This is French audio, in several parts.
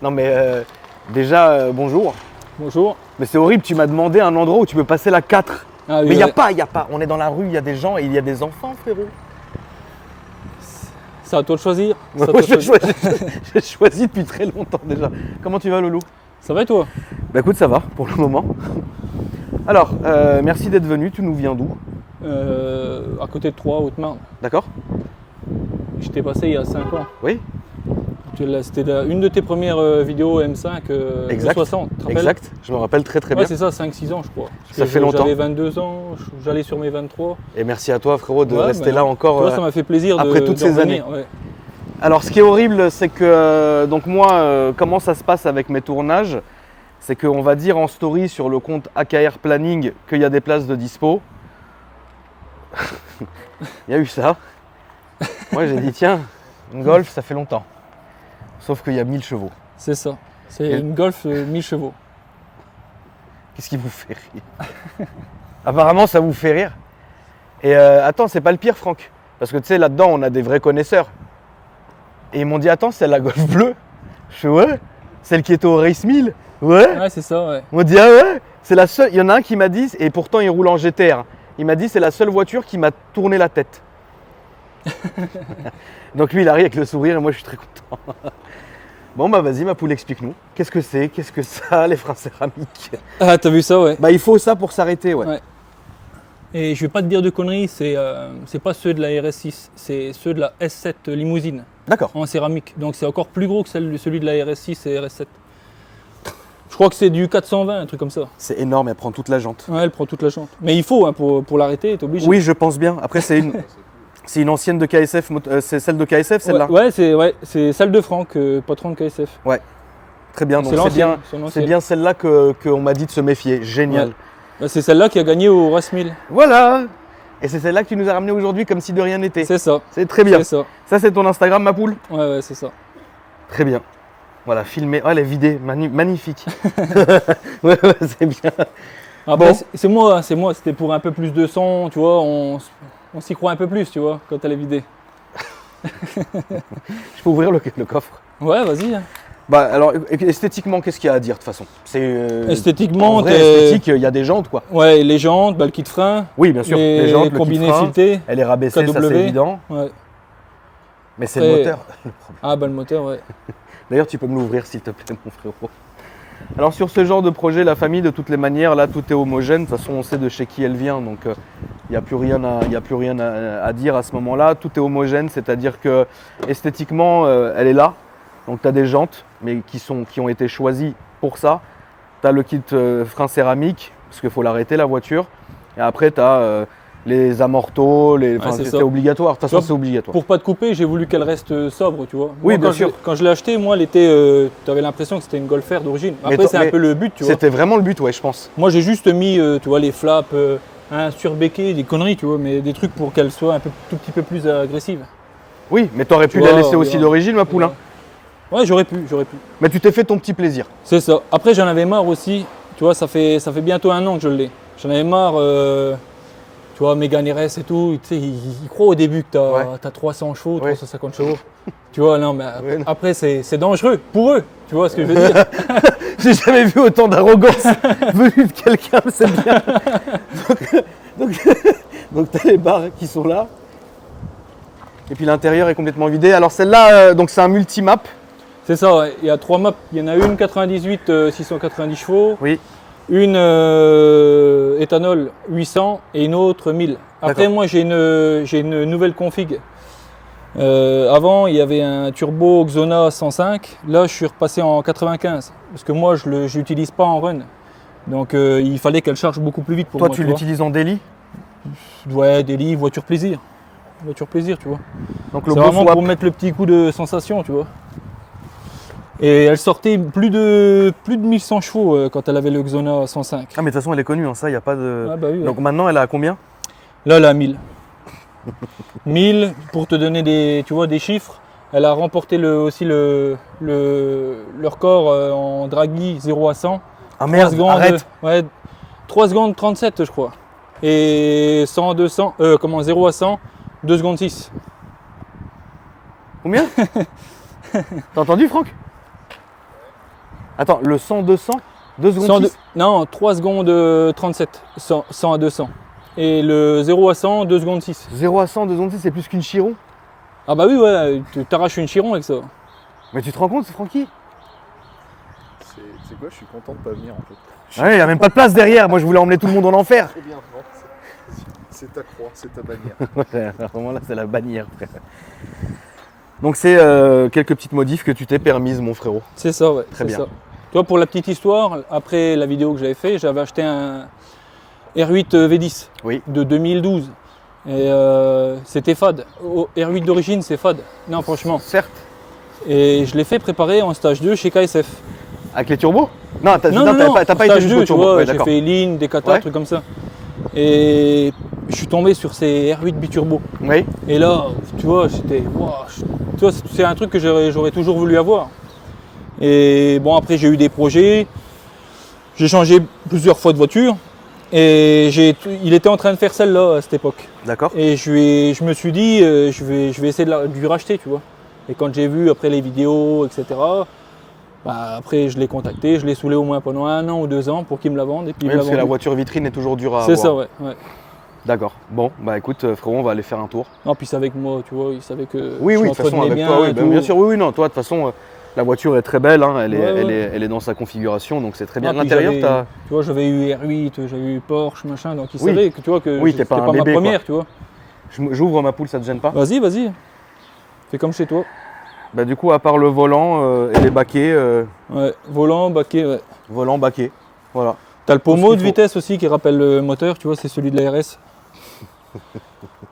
Non mais déjà, bonjour. Bonjour. Mais c'est horrible, tu m'as demandé un endroit où tu peux passer la 4. Ah, oui, Mais il ouais. n'y a pas. On est dans la rue, il y a des gens et il y a des enfants, frérot. C'est à toi de choisir. Ouais, j'ai choisi depuis très longtemps déjà. Comment tu vas, Loulou? Ça va et toi? Bah écoute, ça va pour le moment. Alors, merci d'être venu. Tu nous viens d'où? À côté de Troyes, Haute-Marne. D'accord? Je t'ai passé il y a 5 ans. Oui? C'était une de tes premières vidéos M5 Exact. 60, tu te rappelles? Exact. Je me rappelle très bien. Ouais, c'est ça, 5-6 ans je crois. Parce Ça que fait longtemps. J'avais 22 ans, j'allais sur mes 23. Et merci à toi, frérot, de Ouais, rester mais là encore. Tu vois, ça m'a fait plaisir après toutes ces revenir, années. ouais. Alors, ce qui est horrible, c'est que donc moi, comment ça se passe avec mes tournages, c'est qu'on va dire en story sur le compte AKR Planning qu'il y a des places de dispo. Il y a eu ça. Moi, j'ai dit tiens, une Golf, ça fait longtemps. Sauf qu'il y a 1000 chevaux. C'est ça. C'est Et- une Golf 1000 chevaux. Qu'est-ce qui vous fait rire? Apparemment, ça vous fait rire. Et attends, c'est pas le pire, Franck. Parce que tu sais, là-dedans, on a des vrais connaisseurs. Et ils m'ont dit, attends, c'est la Golf bleue. Je fais, ouais. Celle qui était au Race 1000. Ouais. Ouais, c'est ça, ouais. On m'a dit, ah ouais. C'est la seule. Il y en a un qui m'a dit, et pourtant il roule en GTR. Il m'a dit, c'est la seule voiture qui m'a tourné la tête. Donc lui, il arrive avec le sourire et moi, je suis très content. Bon, bah vas-y, ma poule, explique-nous. Qu'est-ce que c'est? Qu'est-ce que ça, les freins céramiques? Ah, t'as vu ça, ouais. Bah, il faut ça pour s'arrêter, ouais. Ouais. Et je vais pas te dire de conneries, c'est pas ceux de la RS6, c'est ceux de la S7 limousine D'accord. en céramique. Donc c'est encore plus gros que celui de la RS6 et RS7. Je crois que c'est du 420, un truc comme ça. C'est énorme, elle prend toute la jante. Ouais, elle prend toute la jante. Mais il faut, hein, pour l'arrêter, t'es obligé. Oui, je pense bien. Après, c'est une ancienne de KSF, c'est celle de KSF, celle-là? Ouais, c'est celle de Franck, patron de KSF. Très bien, donc C'est l'ancienne, c'est bien celle-là qu'on m'a dit de se méfier. Génial. Ouais. Bah, c'est celle-là qui a gagné au Race 1000. Voilà. Et c'est celle-là que tu nous as ramené aujourd'hui comme si de rien n'était. C'est ça. C'est très bien. C'est ça. Ça, c'est ton Instagram, ma poule? Ouais, c'est ça. Très bien. Voilà, filmé. Oh, elle est vidée. Magnifique. ouais, c'est bien. Après, Bon. c'est moi, c'était pour un peu plus de son, tu vois, on s'y croit un peu plus, tu vois, quand elle est vidée. Je peux ouvrir le coffre? Ouais, vas-y. Hein. Bah, alors, esthétiquement, qu'est-ce qu'il y a à dire de toute façon? C'est Esthétiquement, en vrai, esthétique, il y a des jantes, quoi. Ouais, les jantes, bah, le kit frein, Oui, bien sûr. Les jantes, le kit combinés frein, filetés. elle est rabaissée, ça KW. c'est évident. Ouais. Mais c'est Après- le moteur. Ah, bah le moteur, ouais. D'ailleurs, tu peux me l'ouvrir s'il te plaît, mon frérot. Alors, sur ce genre de projet, la famille, de toutes les manières, là, tout est homogène. De toute façon, on sait de chez qui elle vient, donc il n'y a plus rien à dire à ce moment-là. Tout est homogène, c'est-à-dire que esthétiquement, elle est là. Donc, tu as des jantes, mais qui ont été choisies pour ça. Tu as le kit frein céramique, parce qu'il faut l'arrêter, la voiture. Et après, tu as les amortos, c'est c'est ça. obligatoire. De toute façon, Tu vois, c'est obligatoire. Pour pas te couper, j'ai voulu qu'elle reste sobre, tu vois. Oui, Moi, bien quand sûr. Quand je l'ai acheté, moi, elle était, tu avais l'impression que c'était une Golf R d'origine. Mais Après, c'est mais un peu le but, tu vois. C'était vraiment le but, ouais, je pense. Moi, j'ai juste mis, tu vois, les flaps, un surbéqué, des conneries, tu vois, mais des trucs pour qu'elle soit un tout petit peu plus agressive. Oui, mais tu aurais pu Tu la vois, laisser aussi ouais. d'origine, ma poule. Hein. Ouais, j'aurais pu. Mais tu t'es fait ton petit plaisir. C'est ça. Après, j'en avais marre aussi. Tu vois, ça fait bientôt 1 an que je l'ai. J'en avais marre, tu vois, Mégane RS et tout. Tu sais, ils croient au début que tu as 300 chevaux, Ouais. 350 chevaux. Tu vois, non, mais Ouais, non. après, c'est dangereux pour eux. Tu vois ce que je veux dire? J'ai jamais vu autant d'arrogance venue de quelqu'un, c'est bien. Donc tu as les barres qui sont là. Et puis l'intérieur est complètement vidé. Alors celle-là, donc c'est un multimap. C'est ça, ouais. Il y a 3 maps. Il y en a une 98 690 chevaux, Oui. une éthanol 800 et une autre 1000. Après, D'accord. moi, j'ai une nouvelle config. Avant, il y avait un turbo Xona 105. Là, je suis repassé en 95 parce que moi, je ne l'utilise pas en run. Donc, il fallait qu'elle charge beaucoup plus vite pour Toi, moi. tu vois. l'utilises en daily. Ouais, daily, voiture plaisir. Voiture plaisir, tu vois. Donc le C'est beau vraiment swap. pour mettre le petit coup de sensation, tu vois. Et elle sortait plus de 1100 chevaux quand elle avait le Xona 105. Ah mais de toute façon, elle est connue, hein, ça, il n'y a pas de... Ah bah oui, ouais. Donc maintenant, elle a combien? Là, elle a 1000. 1000, pour te donner des chiffres, elle a remporté aussi le record en draghi 0 à 100. Ah merde, 3 secondes, arrête. Ouais, 3 secondes 37, je crois. Et 100 à 200, 0 à 100, 2 secondes 6. Combien? T'as entendu, Franck? Attends, le 100-200, 2 secondes 100 6. Non, 3 secondes 37, 100 à 200. Et le 0 à 100, 2 secondes 6. 0 à 100, 2 secondes 6, c'est plus qu'une Chiron. Ah bah oui, ouais, tu t'arraches une Chiron avec ça. Mais tu te rends compte, c'est Francky? C'est quoi, je suis content de pas venir en fait. Ouais, il n'y a même pas de place derrière. Moi, je voulais emmener tout le monde en enfer. Trop bien, non, c'est ta croix, c'est ta bannière. Ouais, vraiment là, c'est la bannière, frère. Donc, c'est quelques petites modifs que tu t'es permises, mon frérot. C'est ça, ouais. Très c'est bien. ça. Toi, pour la petite histoire, après la vidéo que j'avais fait, j'avais acheté un R8 V10 Oui. de 2012. Et c'était fade. R8 d'origine, c'est fade. Non, franchement. Certes. Et je l'ai fait préparer en stage 2 chez KSF. Avec les turbos? Non, t'as Non, pas été stage jusqu'au 2, tu turbo. vois, Ouais, j'ai d'accord. fait Lean, Dekata, Ouais. trucs comme ça. Et je suis tombé sur ces R8 biturbo. Oui. Et là, tu vois, c'était. Wow, tu vois, c'est un truc que j'aurais toujours voulu avoir. Et bon, après, j'ai eu des projets. J'ai changé plusieurs fois de voiture. Et il était en train de faire celle-là à cette époque. D'accord. Et je me suis dit, je vais essayer de lui racheter, tu vois. Et quand j'ai vu après les vidéos, etc., bah, après je l'ai contacté, je l'ai saoulé au moins pendant 1 an ou 2 ans pour qu'il me la vende. Et puis il Oui, me l'a parce que la vendu. voiture vitrine est toujours dure à C'est avoir. ça, ouais. ouais. D'accord. Bon, bah écoute, frérot, on va aller faire un tour. Non, puis c'est avec moi, tu vois, il savait que Oui, je oui, de toute façon, l'entretenais avec bien. toi, oui, et ben, tout. bien sûr, oui, oui, non, toi, de toute façon, la voiture est très belle, hein, elle Ouais. est dans sa configuration, donc c'est très bien. Ah, puis L'intérieur, j'avais- t'as. Tu vois, j'avais eu R8, j'avais eu Porsche, machin, donc il Oui. savait que tu vois que Oui, c'était t'es pas un pas ma bébé, première, tu vois. J'ouvre ma poule, ça te gêne pas? Vas-y, vas-y. Fais comme chez toi. Bah, du coup, à part le volant et les baquets, Ouais, volant, baquet, ouais. volant, baquet, voilà. T'as le Tout ce pommeau qu'il de faut. vitesse aussi qui rappelle le moteur, tu vois, c'est celui de la RS.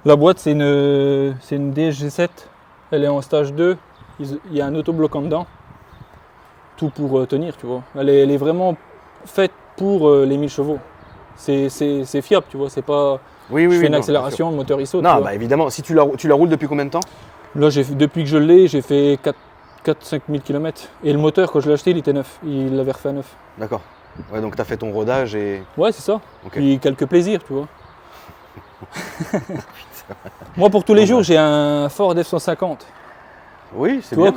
La boîte, c'est une DSG7. Elle est en stage 2. Il y a un autobloquant dedans. Tout pour tenir, tu vois. Elle est vraiment faite pour les 1000 chevaux. C'est fiable, tu vois. C'est pas. Oui, je oui, fais oui. une non, accélération, le moteur il saute. bien sûr. tu Non, vois. bah évidemment, si tu la roules depuis combien de temps? Là, depuis que je l'ai, j'ai fait 4-5 000 km. Et le moteur, quand je l'ai acheté, il était neuf. Il l'avait refait à neuf. D'accord. Ouais, donc t'as fait ton rodage et. Ouais, c'est ça. Ok. Puis quelques plaisirs, tu vois. Moi, pour tous les Bon, jours, bah. j'ai un Ford F-150. Oui, c'est Tu vois, bien.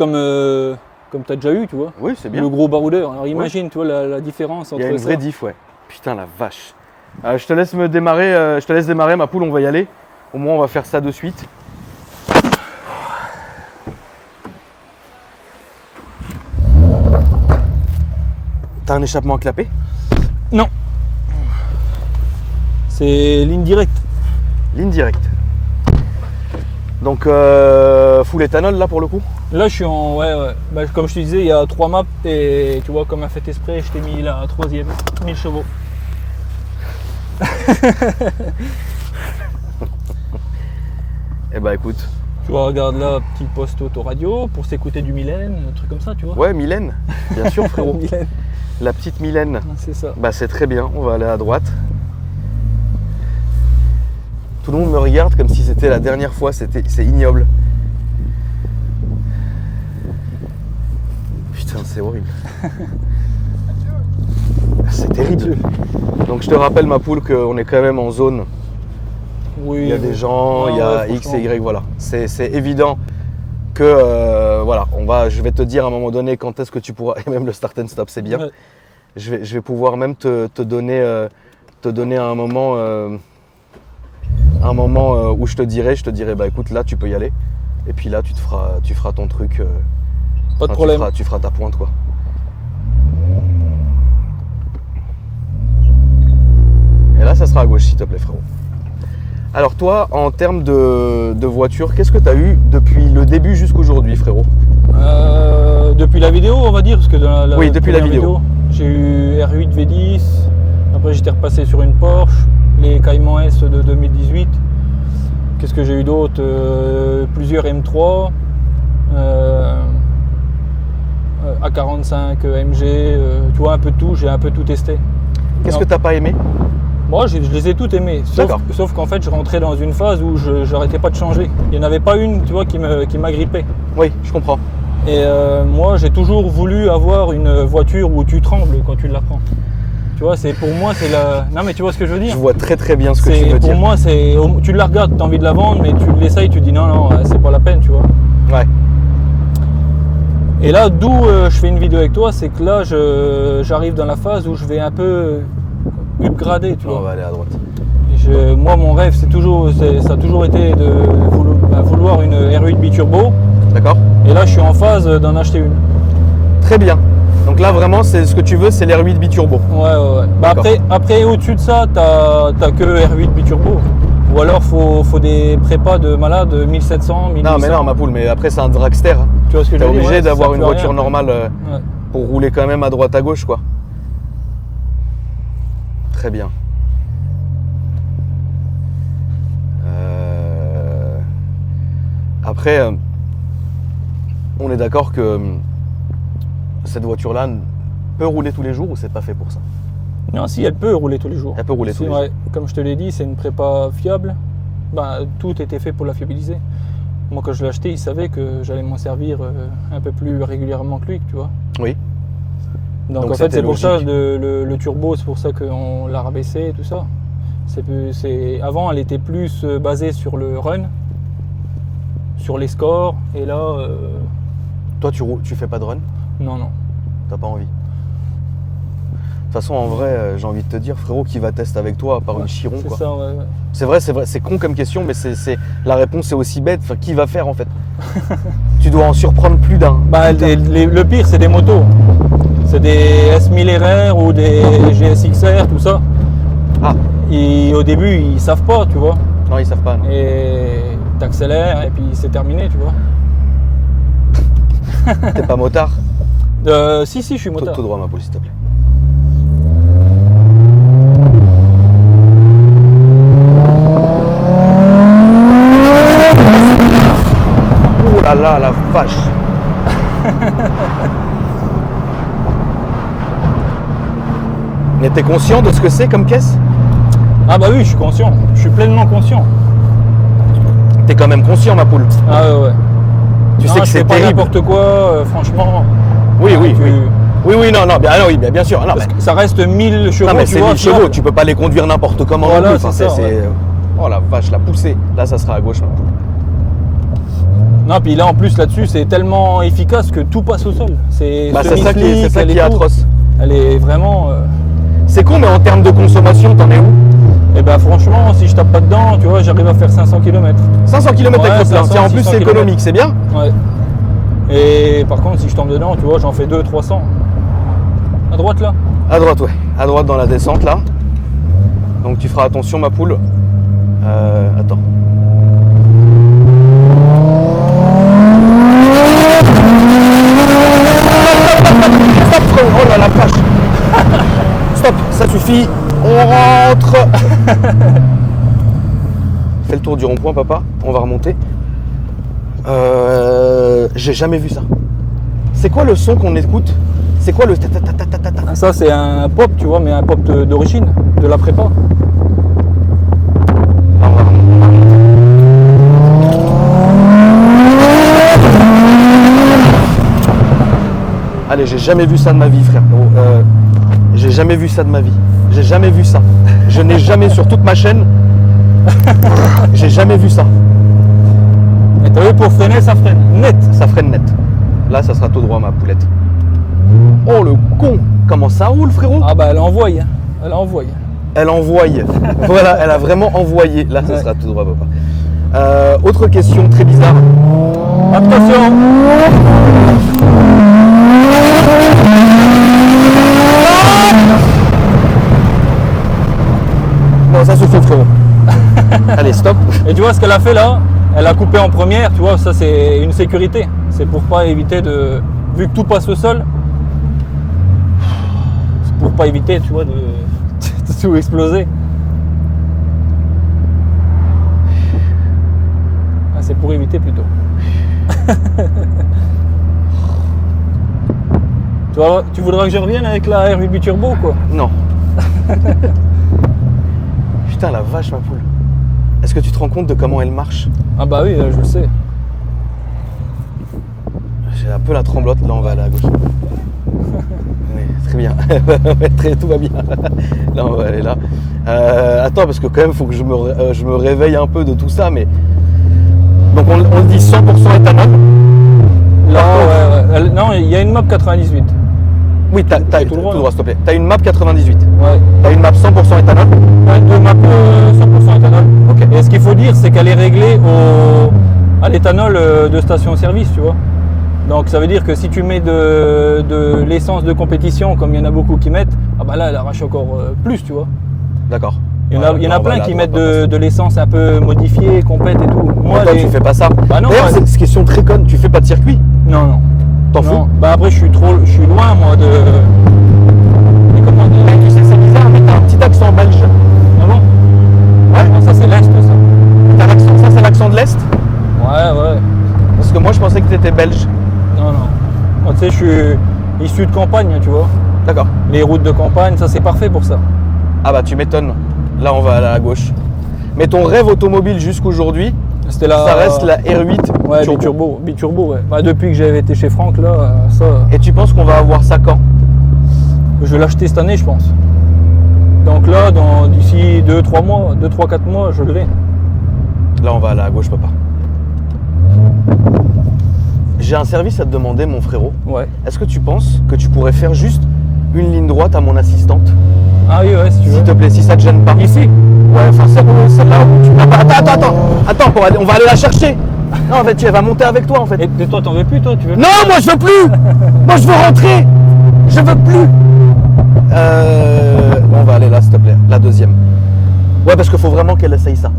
comme tu as déjà eu, tu vois. Oui, c'est bien. Le gros baroudeur. Alors imagine, tu vois, la différence Il entre y a une ça. vraie diff, ouais. Putain, la vache. Je te laisse démarrer ma poule, on va y aller. Au moins, on va faire ça de suite. T'as un échappement à clapet? Non. C'est ligne directe. Ligne directe. Donc, full éthanol là pour le coup? Là, je suis en. Ouais, ouais. Bah, comme je te disais, il y a 3 maps. Et tu vois, comme un fait exprès, je t'ai mis la 3e. 1000 chevaux. Eh bah écoute. Tu vois, regarde là, petit poste autoradio pour s'écouter du Mylène, un truc comme ça, tu vois. Ouais, Mylène, bien sûr frérot. Mylène, La petite Mylène. c'est ça. Bah c'est très bien, on va aller à droite. Tout le monde me regarde comme si c'était la dernière fois, c'est ignoble. Putain, c'est horrible. C'est terrible. Donc je te rappelle ma poule qu'on est quand même en zone. Oui. Il y a des gens, il y a Ouais, X et franchement. Y, voilà. C'est évident que voilà, je vais te dire à un moment donné quand est-ce que tu pourras, et même le start and stop c'est bien. Ouais. Je vais pouvoir même te donner un moment où je te dirai bah écoute là tu peux y aller. Et puis là tu feras ton truc. Pas de enfin, problème. Tu feras ta pointe quoi. Et là ça sera à gauche s'il te plaît frérot. Alors toi, en termes de voiture, qu'est-ce que tu as eu depuis le début jusqu'aujourd'hui frérot? Depuis la vidéo, on va dire, parce que dans la Oui, depuis la première vidéo. j'ai eu R8 V10, après j'étais repassé sur une Porsche, les Cayman S de 2018. Qu'est-ce que j'ai eu d'autre? Plusieurs M3, A45 MG, tu vois, un peu de tout, j'ai un peu tout testé. Qu'est-ce Non. que tu n'as pas aimé? Moi, je les ai toutes aimées, D'accord. sauf qu'en fait, je rentrais dans une phase où je n'arrêtais pas de changer. Il n'y en avait pas une, tu vois, qui m'agrippait. Oui, je comprends. Et moi, j'ai toujours voulu avoir une voiture où tu trembles quand tu la prends. Tu vois, pour moi, c'est la. Non, mais tu vois ce que je veux dire? Je vois très très bien ce que tu veux Pour dire. moi, tu la regardes, tu as envie de la vendre, mais tu l'essayes, tu dis non, non, c'est pas la peine, tu vois. Ouais. Et là, d'où je fais une vidéo avec toi, c'est que là, j'arrive dans la phase où je vais un peu upgrader, tu On vois. va aller à droite. Moi, mon rêve, ça a toujours été de vouloir une R8 biturbo. D'accord. Et là, je suis en phase d'en acheter une. Très bien. Donc là, vraiment, c'est ce que tu veux, c'est l'R8 biturbo. Ouais. Bah D'accord. après au-dessus de ça, t'as que R8 biturbo. Ou alors, faut des prépas de malade 1700, 1800. Non, mais non, ma poule, mais après, c'est un dragster. Hein. Tu vois ce que T'es je veux dire? obligé Ouais, ça d'avoir sert une plus à voiture rien. normale Ouais. pour rouler quand même à droite à gauche, quoi. Très bien. Après, on est d'accord que cette voiture-là peut rouler tous les jours ou c'est pas fait pour ça? Non, si, elle peut rouler tous les jours. Elle peut rouler tous les jours. Comme je te l'ai dit, c'est une prépa fiable. Bah, tout était fait pour la fiabiliser. Moi, quand je l'ai acheté, il savait que j'allais m'en servir un peu plus régulièrement que lui, tu vois. Oui. Donc en fait, c'était c'est pour ça logique. le turbo, c'est pour ça qu'on l'a rabaissé et tout ça. Avant, elle était plus basée sur le run, sur les scores. Et là, Toi, tu fais pas de run? non. T'as pas envie? De toute façon, en vrai, j'ai envie de te dire, frérot, qui va tester avec toi à part une Chiron, C'est quoi. ça, ouais. C'est vrai, c'est con comme question, mais la réponse est aussi bête. Enfin, qui va faire en fait? Tu dois en surprendre plus d'un. Bah, le pire, c'est des motos. C'est des S1000 RR ou des GSXR, tout ça. Ah, Et au début, ils savent pas, tu vois. non, ils savent pas. Non. Et t'accélères et puis c'est terminé, tu vois. T'es pas motard? Si, je suis motard. Tout droit, ma poule, s'il te plaît. Oh là là, la vache! Mais t'es conscient de ce que c'est comme caisse? Ah bah oui, je suis conscient. Je suis pleinement conscient. T'es quand même conscient, ma poule. Ah ouais. Tu Non, sais que je fais c'est pas terrible. n'importe quoi, franchement. Oui, Ah, oui, tu- oui. Oui, non, oui, bien sûr. Non, Parce mais, que ça reste 1000 chevaux, non, mais tu c'est vois. 1000 chevaux, fiable. tu peux pas les conduire n'importe comment Voilà, non plus. c'est ça, ouais. Oh la vache, la poussée. Là, ça sera à gauche, ma poule. Non, puis là en plus là-dessus, c'est tellement efficace que tout passe au sol. C'est Bah, c'est ça qui semi-slick, est elle tout. atroce. Elle est vraiment. C'est con, mais en termes de consommation, t'en es où? Et ben franchement, si je tape pas dedans, tu vois, j'arrive à faire 500 km. 500 km Ouais, avec le plein. 500, Tiens, en plus, 600 c'est kilomètres. économique, c'est bien? Ouais. Et par contre, si je tombe dedans, tu vois, j'en fais 200-300. À droite là. À droite, ouais. À droite dans la descente, là. Donc, tu feras attention, ma poule. Attends. Stop, frérot. Oh là la vache. Stop, ça suffit. On rentre. Fais le tour du rond-point, papa. On va remonter. J'ai jamais vu ça. C'est quoi le son qu'on écoute? C'est quoi le ta-ta-ta-ta-ta-ta? Ça, c'est un pop, tu vois, mais un pop d'origine, de la prépa. Ah, on va remonter. Allez, j'ai jamais vu ça de ma vie, frère. J'ai jamais vu ça de ma vie. J'ai jamais vu ça. Je n'ai jamais sur toute ma chaîne. J'ai jamais vu ça. Et t'as vu, pour freiner, ça freine. Net. Ça freine net. Là, ça sera tout droit, ma poulette. Oh le con! Comment ça roule, frérot? Ah bah elle envoie. Hein. Elle envoie. Elle envoie. Voilà, elle a vraiment envoyé. Là, ça Ouais. sera tout droit, papa. Autre question très bizarre. Attention. Non, ça suffit, frérot. Allez, stop. Et tu vois ce qu'elle a fait là? Elle a coupé en première, tu vois, ça c'est une sécurité. C'est pour pas éviter de. Vu que tout passe au sol, c'est pour pas éviter, tu vois, de tout exploser. Ah, c'est pour éviter plutôt. Tu voudras que je revienne avec la R8 biturbo quoi? Non. Putain, la vache, ma poule. Est-ce que tu te rends compte de comment elle marche? Ah bah oui, je le sais. J'ai un peu la tremblote. Là, on va aller à gauche. Oui, très bien. Tout va bien. Là, on va aller là. Attends, parce que quand même, il faut que je me réveille un peu de tout ça. Mais donc, on le dit 100% éthanol. Là, ouais. Non, il y a une map 98. Oui, t'as tout tout droit, droit, s'il te plaît. T'as une map 98. Ouais. T'as une map 100% éthanol. Ouais, deux maps 100% éthanol. Ok. Et ce qu'il faut dire, c'est qu'elle est réglée à l'éthanol de station-service, tu vois. Donc ça veut dire que si tu mets de l'essence de compétition, comme il y en a beaucoup qui mettent, ah bah là, elle arrache encore plus, tu vois. D'accord. Il y en a plein qui mettent de l'essence un peu modifiée, complète et tout. Moi, toi, tu fais pas ça. Bah non, D'ailleurs, ouais. c'est une question très conne. Tu fais pas de circuit. Non, non. T'en Non. fous. Bah après, je suis loin, moi, de... Mais comment dire? Tu sais, c'est bizarre, mais t'as un petit accent belge. Ah bon? Ouais. Non, ça c'est l'Est, ça. T'as l'accent, ça, c'est l'accent de l'Est. Ouais, ouais. Parce que moi, je pensais que t'étais belge. Non, non. Moi, tu sais, je suis issu de campagne, tu vois. D'accord. Les routes de campagne, ça c'est parfait pour ça. Ah bah, tu m'étonnes. Là, on va aller à la gauche. Mais ton rêve automobile jusqu'aujourd'hui, C'était la... ça reste la R8 Ouais, turbo. biturbo, ouais. Bah, depuis que j'avais été chez Franck, là, ça... Et tu penses qu'on va avoir ça quand? Je vais l'acheter cette année, je pense. Donc là, d'ici 2-3 mois, 2-3-4 mois, je l'ai. Là, on va aller à gauche, papa. J'ai un service à te demander, mon frérot. Ouais. Est-ce que tu penses que tu pourrais faire juste une ligne droite à mon assistante? Ah oui, ouais, si tu veux. S'il te plaît, si ça te gêne pas. Ici? Ouais, enfin celle-là où tu n'as pas. Attends, on va aller la chercher. Non, en fait, elle va monter avec toi, en fait. Et toi, t'en veux plus, toi, tu veux? Non, moi je veux plus. Moi je veux rentrer. Je veux plus. On va aller là, s'il te plaît, la deuxième. Ouais, parce qu'il faut vraiment qu'elle essaye ça.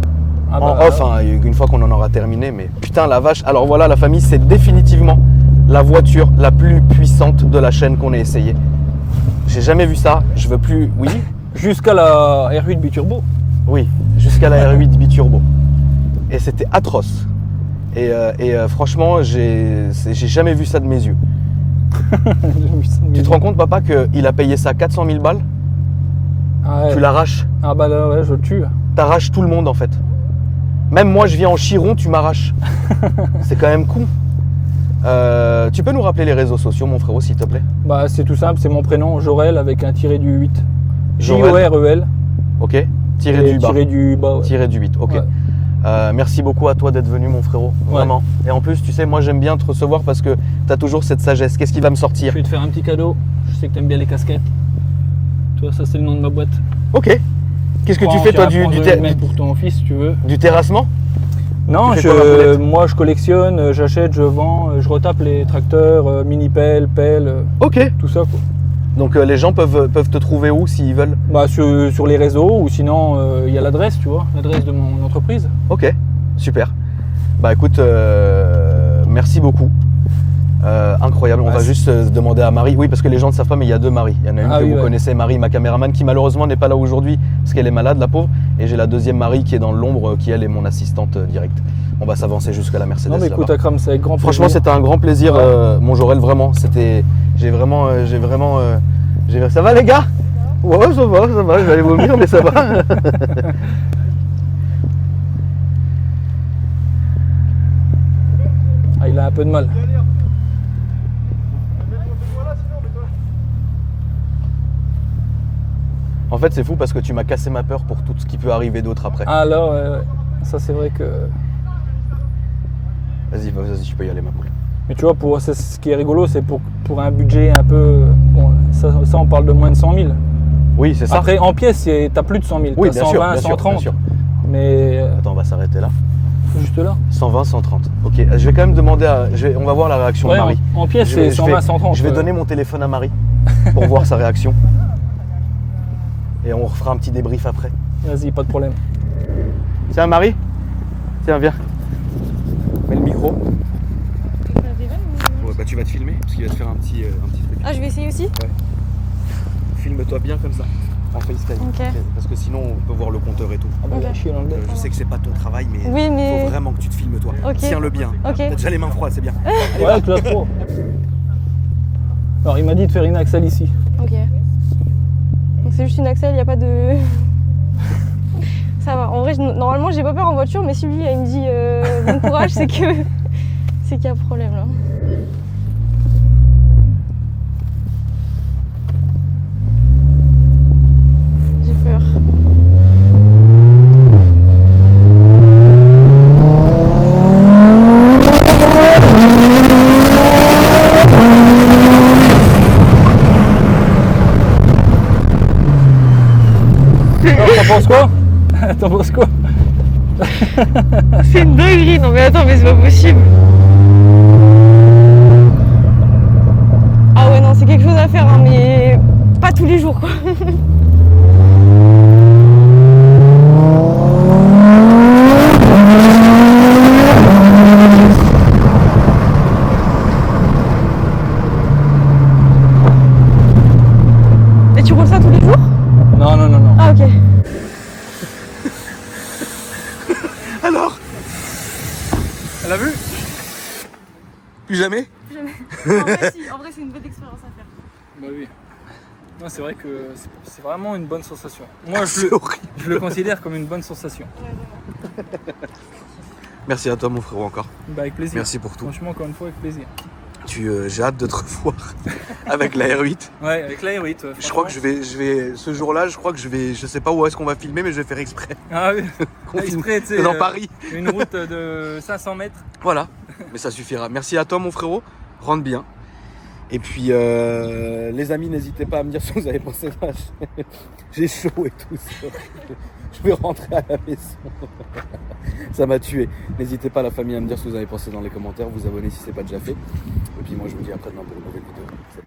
Ah En bah, off, hein, une fois qu'on en aura terminé, mais putain la vache. Alors voilà, la famille, c'est définitivement la voiture la plus puissante de la chaîne qu'on ait essayé. J'ai jamais vu ça, je veux plus. Oui, jusqu'à la R8 biturbo. oui, jusqu'à la R8 biturbo. Et c'était atroce. Et franchement, j'ai jamais vu ça de mes yeux. Tu te rends compte, papa, qu'il a payé ça 400 000 balles? Ah, ouais. Tu l'arraches. Ah bah là, ouais, je le tue. T'arraches tout le monde en fait. Même moi, je viens en chiron, tu m'arraches. C'est quand même con. Tu peux nous rappeler les réseaux sociaux, mon frérot, s'il te plaît? Bah c'est tout simple, c'est mon prénom, Jorel, avec un tiré du 8. Jorel. J-O-R-E-L. Ok. Tiré du bas. Tiré du bas, ouais. Tiré du 8, ok. Ouais. Merci beaucoup à toi d'être venu, mon frérot. Vraiment. Et en plus, tu sais, moi, j'aime bien te recevoir parce que tu as toujours cette sagesse. Qu'est-ce qui va me Je sortir? vais te faire un petit cadeau. Je sais que t'aimes bien les casquettes. Toi, ça c'est le nom de ma boîte. Ok. Qu'est-ce que tu fais, toi, pour ton fils, si tu veux. du terrassement? Non, Tu fais quoi, la poulette? moi je collectionne, j'achète, je vends, je retape les tracteurs, mini-pelles, pelles, Ok. tout ça quoi. Donc les gens peuvent te trouver où s'ils veulent? Bah sur les réseaux ou sinon il y a l'adresse, tu vois, l'adresse de mon entreprise. Ok, super. Bah écoute, merci beaucoup. Incroyable. On va juste demander à Marie. Oui, parce que les gens ne savent pas, mais il y a deux Marie. Il y en a une que vous connaissez, Marie, ma caméraman, qui malheureusement n'est pas là aujourd'hui parce qu'elle est malade, la pauvre. Et j'ai la deuxième Marie qui est dans l'ombre, qui elle est mon assistante directe. On va s'avancer jusqu'à la Mercedes. Non mais écoute, là-bas. Akram, c'est avec grand plaisir. Franchement, c'était un grand plaisir, mon Jorel, vraiment. C'était, ça va les gars? Ouais, ça va. Je vais aller vomir, mais ça va. Ah, il a un peu de mal. En fait, c'est fou parce que tu m'as cassé ma peur pour tout ce qui peut arriver d'autre après. Ah là, ouais. Ça c'est vrai que... Vas-y, tu peux y aller, ma poule. Mais tu vois, ce qui est rigolo, c'est pour un budget un peu... Bon, ça on parle de moins de 100 000. Oui, c'est ça. Après, en pièces, t'as plus de 100 000. Oui, T'as bien 120, sûr, bien sûr, 130. bien sûr. Mais Attends, on va s'arrêter là. juste là. 120, 130. Ok, je vais quand même demander on va voir la réaction de Marie. En pièces, c'est 120, 130. Je vais donner mon téléphone à Marie pour voir sa réaction. Et on refera un petit débrief après. Vas-y, pas de problème. Tiens, Marie. Tiens, viens. Mets le micro. Ouais, bah tu vas te filmer parce qu'il va te faire un petit truc. Ah, je vais essayer aussi? Filme-toi bien comme ça, en FaceTime. Ok. Parce que sinon, on peut voir le compteur et tout. Ah bah, Ok. il a chié dans le bec. Je sais que c'est pas ton travail, mais Oui, mais- faut vraiment que tu te filmes toi. Ok. Tiens-le bien. Ok. T'as déjà les mains froides, c'est bien. Allez, Ouais, classe pro. Alors, il m'a dit de faire une axle ici. Ok. Donc c'est juste une axelle, il n'y a pas de... Ça va. En vrai, normalement, j'ai pas peur en voiture, mais si lui, il me dit bon courage, c'est qu'il y a problème là. J'ai peur. penses quoi? T'en penses quoi? C'est une dinguerie, non mais attends, mais c'est pas possible. Ah ouais, non, c'est quelque chose à faire, hein, mais pas tous les jours, quoi. Et tu roules ça tous les jours? Non, non, non, non. Ah ok. Alors, elle a vu? Plus jamais? En vrai, c'est une belle expérience à faire. Bah oui. Non, c'est vrai que c'est vraiment une bonne sensation. Moi, C'est horrible. je le considère comme une bonne sensation. Merci à toi mon frérot encore. Bah, avec plaisir. Merci pour tout. Franchement, encore une fois, avec plaisir. J'ai hâte de te revoir avec la R8. Ouais, avec la R8. Je crois que je vais ce jour-là, je sais pas où est-ce qu'on va filmer, mais je vais faire exprès. Ah oui, Qu'on filme exprès, tu sais. dans Paris. Une route de 500 mètres. Voilà, mais ça suffira. Merci à toi mon frérot, rentre bien. Et puis les amis, n'hésitez pas à me dire ce que vous avez pensé de la chaîne. J'ai chaud et tout. Je vais rentrer à la maison. Ça m'a tué. N'hésitez pas la famille à me dire ce que vous avez pensé dans les commentaires, vous abonner si ce n'est pas déjà fait. Et puis moi je vous dis à après demain pour une nouvelle vidéo.